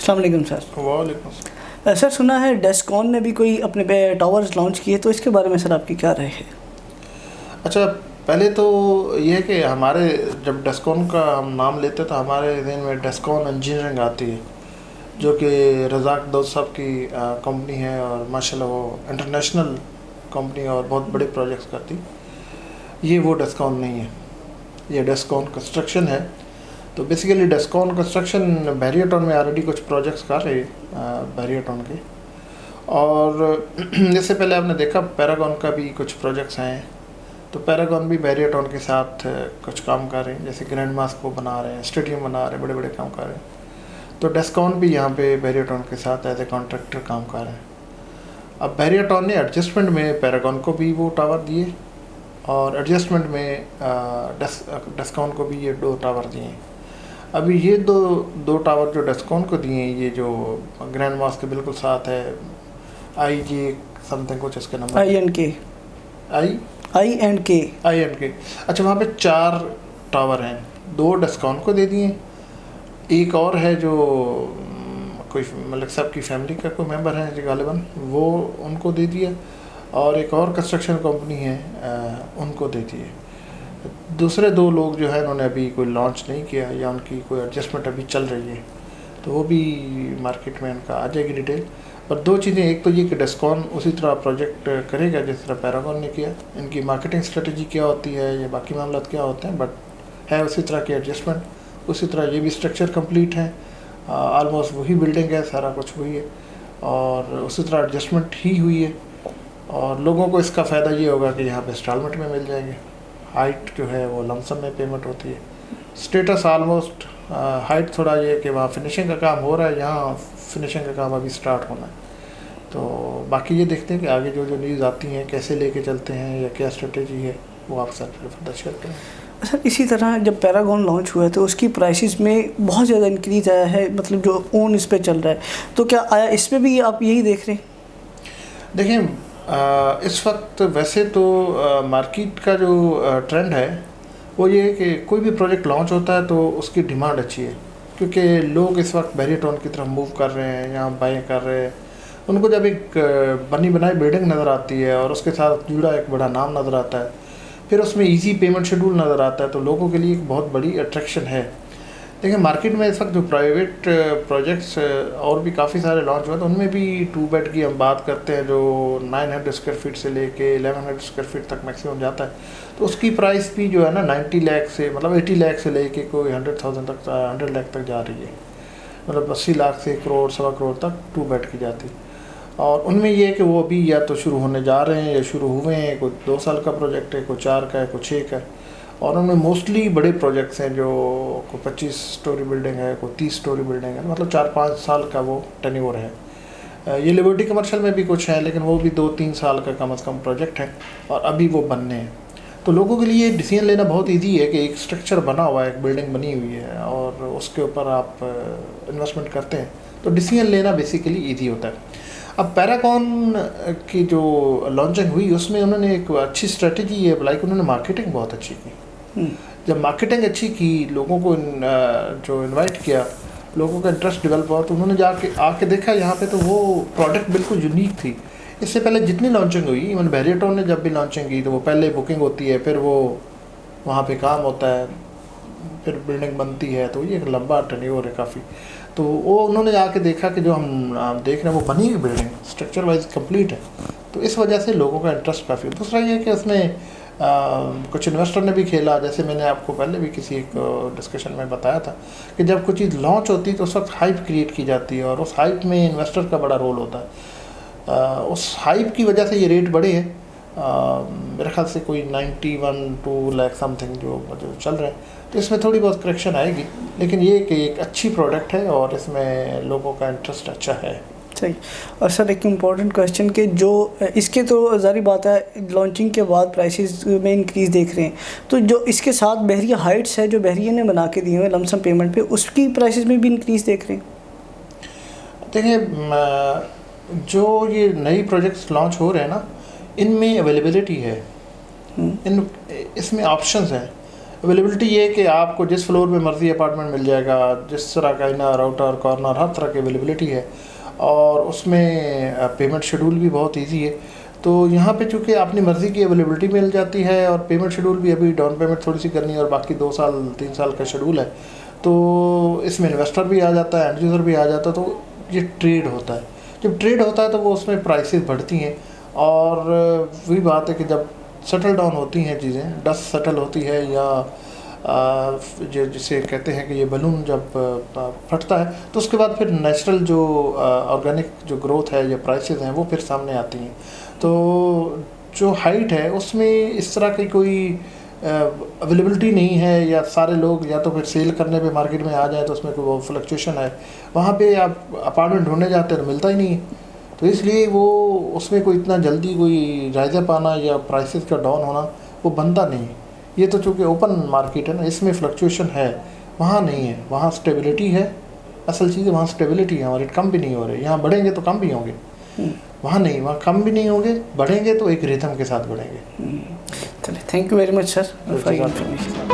अस्सलाम वालेकुम सर। वालेकुम। सर सुना है डेस्कॉन ने भी कोई अपने पे टावर्स लॉन्च किए, तो इसके बारे में सर आपकी क्या राय है? अच्छा, पहले तो ये है कि हमारे जब डेस्कॉन का हम नाम लेते तो हमारे जहन में डेस्कॉन इंजीनियरिंग आती है, जो कि रज़ाक दाऊद साहब की कंपनी है और माशाल्लाह वो इंटरनेशनल कंपनी और बहुत बड़े प्रोजेक्ट्स करती। ये वो डेस्कॉन नहीं है, ये डेस्कॉन कंस्ट्रक्शन है। तो basically Descon construction barrier town में ऑलरेडी कुछ प्रोजेक्ट्स कर रहे हैं बैरियर टाउन के, और इससे पहले आपने देखा पैरागॉन का भी कुछ प्रोजेक्ट्स हैं। तो पैरागॉन भी बैरियर टाउन के साथ कुछ काम कर रहे हैं, जैसे ग्रैंड मास्क को बना रहे हैं, स्टेडियम बना रहे हैं, बड़े बड़े काम कर रहे हैं। तो डेस्कॉन भी यहाँ पे बैरियर टाउन के साथ एज ए कॉन्ट्रैक्टर काम कर रहे हैं। अब बैरियर टाउन ने एडजस्टमेंट में पैरागॉन को भी वो टावर दिए और एडजस्टमेंट में डेस्कॉन को भी ये 2 टावर दिए हैं। अभी ये दो टावर जो डेस्कॉन को दिए हैं, ये जो ग्रैंड मास्क के बिल्कुल साथ है, IG समथिंग कुछ इसके नंबर, आई एंड के। अच्छा, वहाँ पे 4 टावर हैं, 2 डेस्कॉन को दे दिए, एक और है जो कोई मलिक साहब की फैमिली का कोई मेंबर है जो गालिबन, वो उनको दे दिया, और एक और कंस्ट्रक्शन कंपनी है उनको दे दिए। दूसरे 2 लोग जो है उन्होंने अभी कोई लॉन्च नहीं किया या उनकी कोई एडजस्टमेंट अभी चल रही है, तो वो भी मार्केट में उनका आ जाएगी डिटेल। और 2 चीज़ें, एक तो ये कि डेस्कॉन उसी तरह प्रोजेक्ट करेगा जिस तरह पैरागॉन ने किया, इनकी मार्केटिंग स्ट्रेटजी क्या होती है या बाकी मामला क्या होते हैं, बट है उसी तरह की एडजस्टमेंट। उसी तरह ये भी स्ट्रक्चर कंप्लीट है, ऑलमोस्ट वही बिल्डिंग है, सारा कुछ वही है, और उसी तरह एडजस्टमेंट ही हुई है। और लोगों को इसका फ़ायदा ये होगा कि यहाँ पे इंस्टॉलमेंट में मिल जाएंगे, हाइट जो है वो लमसम में पेमेंट होती है, स्टेटस ऑलमोस्ट हाइट थोड़ा ये कि वहाँ फिनिशिंग का काम हो रहा है, यहाँ फिनिशिंग का काम अभी स्टार्ट होना है। तो बाकी ये देखते हैं कि आगे जो न्यूज़ आती हैं कैसे लेके चलते हैं या क्या स्ट्रेटेजी है, वो आप सर फर्दर शेयर करें। सर इसी तरह जब पैरागॉन लॉन्च हुआ है तो उसकी प्राइसेस में बहुत ज़्यादा इंक्रीज़ आया है, मतलब जो ओन इस पे चल रहा है, तो क्या आया इस पर भी आप यही देख रहे हैं? देखिए, इस वक्त वैसे तो मार्केट का जो ट्रेंड है वो ये है कि कोई भी प्रोजेक्ट लॉन्च होता है तो उसकी डिमांड अच्छी है, क्योंकि लोग इस वक्त बैरियर टाउन की तरफ मूव कर रहे हैं, यहाँ बाय कर रहे हैं। उनको जब एक बनी बनाई बिल्डिंग नज़र आती है और उसके साथ जुड़ा एक बड़ा नाम नज़र आता है, फिर उसमें इजी पेमेंट शेड्यूल नज़र आता है, तो लोगों के लिए एक बहुत बड़ी अट्रैक्शन है। देखिए, मार्केट में इस वक्त जो प्राइवेट प्रोजेक्ट्स और भी काफ़ी सारे लॉन्च हुए, तो उनमें भी 2 बेड की हम बात करते हैं जो 900 स्क्वायर फीट से लेके 1100 स्क्वायर फीट तक मैक्सिमम जाता है। तो उसकी प्राइस भी जो है ना 90 लाख से, मतलब 80 लाख से लेके कोई 100,000 तक, 100 लाख तक जा रही है, मतलब 80 लाख से 1 करोड़ 1.25 करोड़ तक 2 बेड की जाती है। और उनमें ये है कि वो अभी या तो शुरू होने जा रहे हैं या शुरू हुए हैं, कोई 2 साल का प्रोजेक्ट है, कोई 4 का है, कोई 6 का है। और उनमें मोस्टली बड़े प्रोजेक्ट्स हैं, जो कोई 25 स्टोरी बिल्डिंग है, कोई 30 स्टोरी बिल्डिंग है, मतलब 4-5 साल का वो टेन्योर है। ये लिबर्टी कमर्शियल में भी कुछ है, लेकिन वो भी 2-3 साल का कम से कम प्रोजेक्ट है और अभी वो बनने हैं। तो लोगों के लिए डिसीजन लेना बहुत ईजी है कि एक स्ट्रक्चर बना हुआ है, एक बिल्डिंग बनी हुई है और उसके ऊपर आप इन्वेस्टमेंट करते हैं, तो डिसीजन लेना बेसिकली ईजी होता है। अब पैरागॉन की जो लॉन्चिंग हुई उसमें उन्होंने एक अच्छी स्ट्रेटजी है, लाइक उन्होंने मार्केटिंग बहुत अच्छी की। जब मार्केटिंग अच्छी की, लोगों को जो इनवाइट किया, लोगों का इंटरेस्ट डेवलप हुआ, तो उन्होंने जाके आके देखा यहाँ पे, तो वो प्रोडक्ट बिल्कुल यूनिक थी। इससे पहले जितनी लॉन्चिंग हुई, इवन बैरियर टाउन ने जब भी लॉन्चिंग की, तो वो पहले बुकिंग होती है, फिर वो वहाँ पे काम होता है, फिर बिल्डिंग बनती है, तो ये एक लंबा टेन्योर है काफ़ी। तो वो उन्होंने आके देखा कि जो हम देख रहे हैं वो बनी हुई बिल्डिंग स्ट्रक्चर वाइज कंप्लीट है, तो इस वजह से लोगों का इंटरेस्ट काफ़ी। दूसरा ये कि उसमें कुछ इन्वेस्टर ने भी खेला, जैसे मैंने आपको पहले भी किसी एक डिस्कशन में बताया था कि जब कोई चीज़ लॉन्च होती है तो उस वक्त हाइप क्रिएट की जाती है और उस हाइप में इन्वेस्टर का बड़ा रोल होता है। उस हाइप की वजह से ये रेट बढ़े हैं, मेरे ख्याल से कोई 91-2 लाख समथिंग जो चल रहे हैं, तो इसमें थोड़ी बहुत करेक्शन आएगी, लेकिन ये कि एक अच्छी प्रोडक्ट है और इसमें लोगों का इंटरेस्ट अच्छा है। सही। और सर एक इम्पॉर्टेंट क्वेश्चन कि जो इसके तो ज़ाहिर बात है लॉन्चिंग के बाद प्राइसेस में इंक्रीज़ देख रहे हैं, तो जो इसके साथ बहरिया हाइट्स है जो बहरिया ने बना के दिए हुए लमसम पेमेंट पे, उसकी प्राइसेस में भी इंक्रीज़ देख रहे हैं? देखिए, जो ये नई प्रोजेक्ट्स लॉन्च हो रहे हैं ना, इनमें अवेलेबिलिटी है, इसमें ऑप्शंस हैं। अवेलेबिलिटी ये है कि आपको जिस फ्लोर में मर्जी अपार्टमेंट मिल जाएगा, जिस तरह का इनर आउटर कॉर्नर हर तरह की अवेलेबिलिटी है, और उसमें पेमेंट शेड्यूल भी बहुत इजी है। तो यहाँ पे चूँकि अपनी मर्ज़ी की अवेलेबिलिटी मिल जाती है और पेमेंट शेड्यूल भी अभी डाउन पेमेंट थोड़ी सी करनी है और बाकी 2 साल 3 साल का शेड्यूल है, तो इसमें इन्वेस्टर भी आ जाता है, एंड यूज़र भी आ जाता है। तो ये ट्रेड होता है, जब ट्रेड होता है तो वो उसमें प्राइसेस बढ़ती हैं, और वही बात है कि जब सेटल डाउन होती हैं चीज़ें, डस्ट सेटल होती है, या जो जिसे कहते हैं कि ये बलून जब फटता है, तो उसके बाद फिर नेचुरल जो ऑर्गेनिक जो ग्रोथ है या प्राइसेस हैं वो फिर सामने आती हैं। तो जो हाइट है उसमें इस तरह की कोई अवेलेबिलिटी नहीं है, या सारे लोग या तो फिर सेल करने पे मार्केट में आ जाए तो उसमें कोई वो फ्लक्चुएशन है, वहाँ पे आप अपार्टमेंट ढूंढने जाते हैं तो मिलता ही नहीं है। तो इसलिए वो उसमें कोई इतना जल्दी कोई राइज अप आना या प्राइसेस का डाउन होना वो बनता नहीं है। ये तो चूँकि ओपन मार्केट है ना, इसमें फ्लक्चुएशन है, वहाँ नहीं है, वहाँ स्टेबिलिटी है। असल चीज़ है वहाँ स्टेबिलिटी है, और रेट कम भी नहीं हो रहे। यहाँ बढ़ेंगे तो कम भी होंगे, वहाँ नहीं, वहाँ कम भी नहीं होंगे, बढ़ेंगे तो एक रिथम के साथ बढ़ेंगे। चलिए, thank you very much sir for information.